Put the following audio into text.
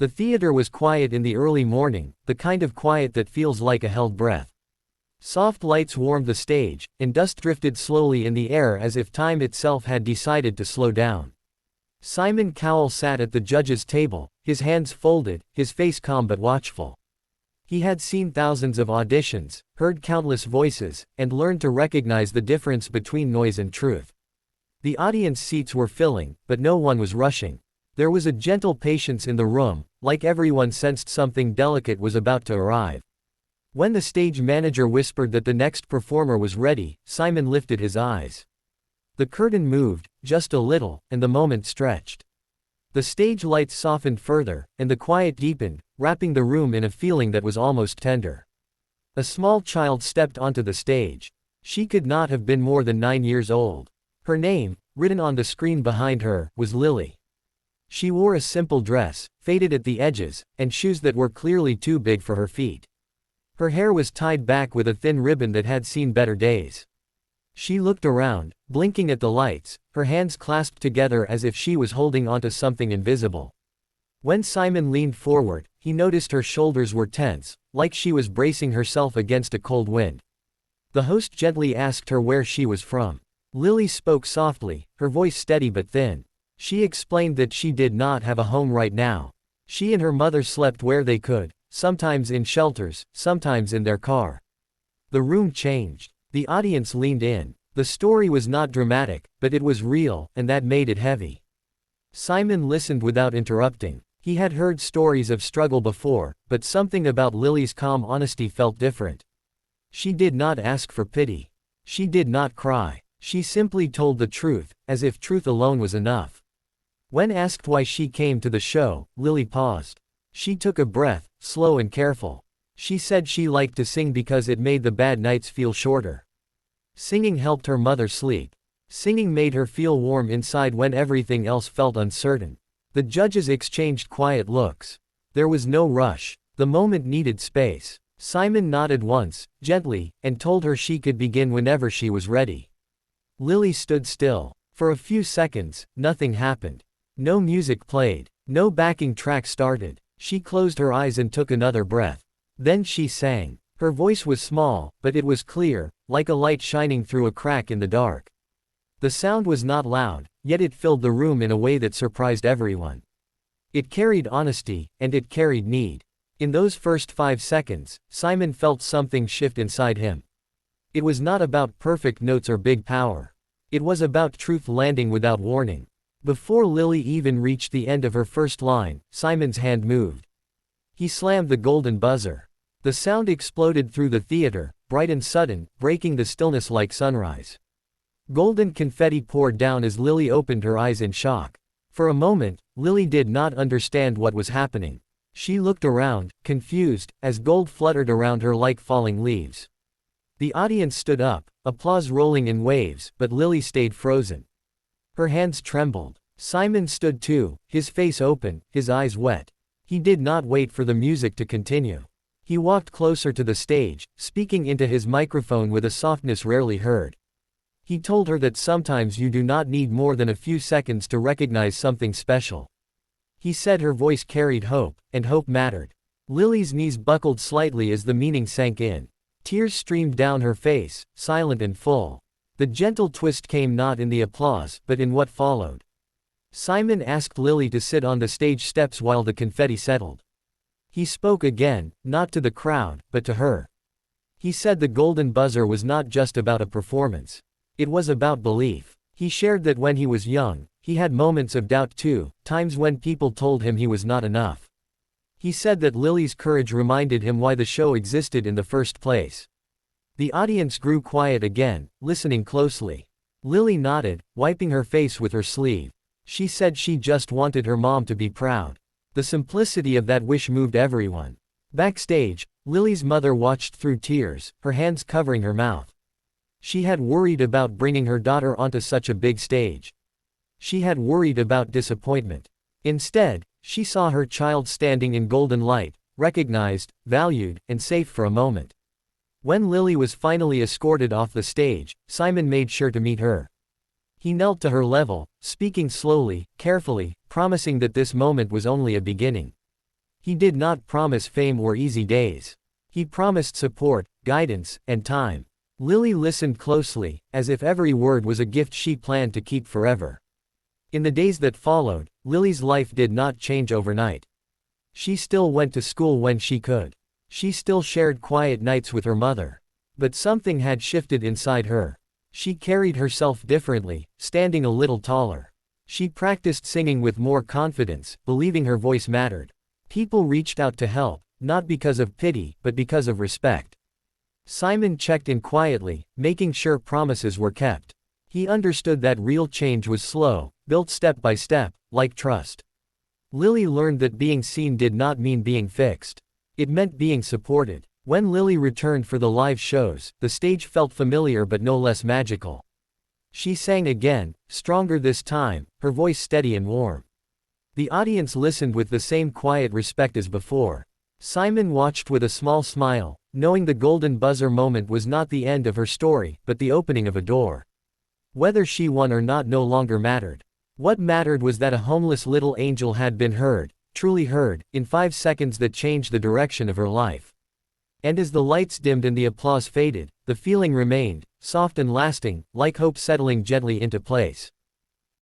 The theater was quiet in the early morning, the kind of quiet that feels like a held breath. Soft lights warmed the stage, and dust drifted slowly in the air as if time itself had decided to slow down. Simon Cowell sat at the judge's table, his hands folded, his face calm but watchful. He had seen thousands of auditions, heard countless voices, and learned to recognize the difference between noise and truth. The audience seats were filling, but no one was rushing. There was a gentle patience in the room, like everyone sensed something delicate was about to arrive. When the stage manager whispered that the next performer was ready, Simon lifted his eyes. The curtain moved, just a little, and the moment stretched. The stage lights softened further, and the quiet deepened, wrapping the room in a feeling that was almost tender. A small child stepped onto the stage. She could not have been more than 9 years old. Her name, written on the screen behind her, was Lily. She wore a simple dress, faded at the edges, and shoes that were clearly too big for her feet. Her hair was tied back with a thin ribbon that had seen better days. She looked around, blinking at the lights, her hands clasped together as if she was holding onto something invisible. When Simon leaned forward, he noticed her shoulders were tense, like she was bracing herself against a cold wind. The host gently asked her where she was from. Lily spoke softly, her voice steady but thin. She explained that she did not have a home right now. She and her mother slept where they could, sometimes in shelters, sometimes in their car. The room changed. The audience leaned in. The story was not dramatic, but it was real, and that made it heavy. Simon listened without interrupting. He had heard stories of struggle before, but something about Lily's calm honesty felt different. She did not ask for pity. She did not cry. She simply told the truth, as if truth alone was enough. When asked why she came to the show, Lily paused. She took a breath, slow and careful. She said she liked to sing because it made the bad nights feel shorter. Singing helped her mother sleep. Singing made her feel warm inside when everything else felt uncertain. The judges exchanged quiet looks. There was no rush. The moment needed space. Simon nodded once, gently, and told her she could begin whenever she was ready. Lily stood still. For a few seconds, nothing happened. No music played. No backing track started. She closed her eyes and took another breath. Then she sang. Her voice was small, but it was clear, like a light shining through a crack in the dark. The sound was not loud, yet it filled the room in a way that surprised everyone. It carried honesty, and it carried need. In those first 5 seconds, Simon felt something shift inside him. It was not about perfect notes or big power. It was about truth landing without warning. Before Lily even reached the end of her first line, Simon's hand moved. He slammed the golden buzzer. The sound exploded through the theater, bright and sudden, breaking the stillness like sunrise. Golden confetti poured down as Lily opened her eyes in shock. For a moment, Lily did not understand what was happening. She looked around, confused, as gold fluttered around her like falling leaves. The audience stood up, applause rolling in waves, but Lily stayed frozen. Her hands trembled. Simon stood too, his face open, his eyes wet. He did not wait for the music to continue. He walked closer to the stage, speaking into his microphone with a softness rarely heard. He told her that sometimes you do not need more than a few seconds to recognize something special. He said her voice carried hope, and hope mattered. Lily's knees buckled slightly as the meaning sank in. Tears streamed down her face, silent and full. The gentle twist came not in the applause, but in what followed. Simon asked Lily to sit on the stage steps while the confetti settled. He spoke again, not to the crowd, but to her. He said the golden buzzer was not just about a performance. It was about belief. He shared that when he was young, he had moments of doubt too, times when people told him he was not enough. He said that Lily's courage reminded him why the show existed in the first place. The audience grew quiet again, listening closely. Lily nodded, wiping her face with her sleeve. She said she just wanted her mom to be proud. The simplicity of that wish moved everyone. Backstage, Lily's mother watched through tears, her hands covering her mouth. She had worried about bringing her daughter onto such a big stage. She had worried about disappointment. Instead, she saw her child standing in golden light, recognized, valued, and safe for a moment. When Lily was finally escorted off the stage, Simon made sure to meet her. He knelt to her level, speaking slowly, carefully, promising that this moment was only a beginning. He did not promise fame or easy days. He promised support, guidance, and time. Lily listened closely, as if every word was a gift she planned to keep forever. In the days that followed, Lily's life did not change overnight. She still went to school when she could. She still shared quiet nights with her mother. But something had shifted inside her. She carried herself differently, standing a little taller. She practiced singing with more confidence, believing her voice mattered. People reached out to help, not because of pity, but because of respect. Simon checked in quietly, making sure promises were kept. He understood that real change was slow, built step by step, like trust. Lily learned that being seen did not mean being fixed. It meant being supported. When Lily returned for the live shows, the stage felt familiar but no less magical. She sang again, stronger this time, her voice steady and warm. The audience listened with the same quiet respect as before. Simon watched with a small smile, knowing the golden buzzer moment was not the end of her story, but the opening of a door. Whether she won or not no longer mattered. What mattered was that a homeless little angel had been heard, truly heard, in 5 seconds that changed the direction of her life. And as the lights dimmed and the applause faded, the feeling remained, soft and lasting, like hope settling gently into place.